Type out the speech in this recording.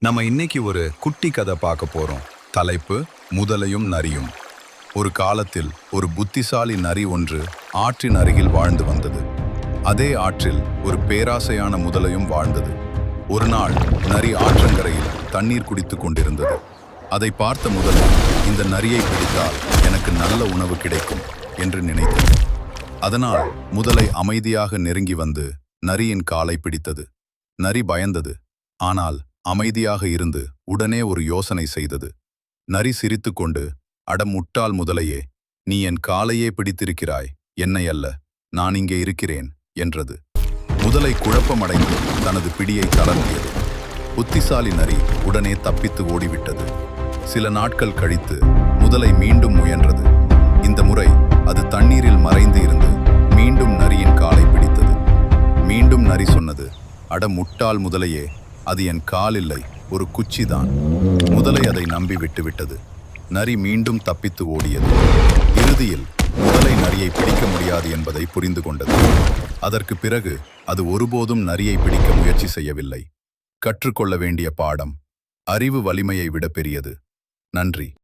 நம்ம இன்னைக்கு ஒரு குட்டி கதை பார்க்க போறோம். தலைப்பு முதலையும் நரியும். ஒரு காலத்தில் ஒரு புத்திசாலி நரி ஒன்று ஆற்றின் அருகில் வாழ்ந்து வந்தது. அதே ஆற்றில் ஒரு பேராசையான முதலையும் வாழ்ந்தது. ஒரு நாள் நரி ஆற்றங்கரையில் தண்ணீர் குடித்துக் கொண்டிருந்தது. அதை பார்த்த முதலை, இந்த நரியை பிடித்தால் எனக்கு நல்ல உணவு கிடைக்கும் என்று நினைத்தது. அதனால் முதலை அமைதியாக நெருங்கி வந்து நரியின் காலை பிடித்தது. நரி பயந்தது, ஆனால் அமைதியாக இருந்து உடனே ஒரு யோசனை செய்தது. நரி சிரித்துக்கொண்டு, அட முட்டாள் முதலையே, நீ என் காலையே பிடித்திருக்கிறாய், என்னை அல்ல, நான் இங்கே இருக்கிறேன் என்றது. முதலை குழப்பமடைந்து தனது பிடியை தளர்த்தியது. புத்திசாலி நரி உடனே தப்பித்து ஓடிவிட்டது. சில நாட்கள் கழித்து முதலை மீண்டும் முயன்றது. இந்த முறை அது தண்ணீரில் மறைந்து இருந்து மீண்டும் நரியின் காலை பிடித்தது. மீண்டும் நரி சொன்னது, அட முட்டாள் முதலையே, அது என் கால் இல்லை, ஒரு குச்சிதான். முதலை அதை நம்பி விட்டுவிட்டது. நரி மீண்டும் தப்பித்து ஓடியது. இறுதியில் முதலை நரியை பிடிக்க முடியாது என்பதை புரிந்து கொண்டது. அதற்கு பிறகு அது ஒருபோதும் நரியை பிடிக்க முயற்சி செய்யவில்லை. கற்றுக்கொள்ள வேண்டிய பாடம்: அறிவு வலிமையை விட பெரியது. நன்றி.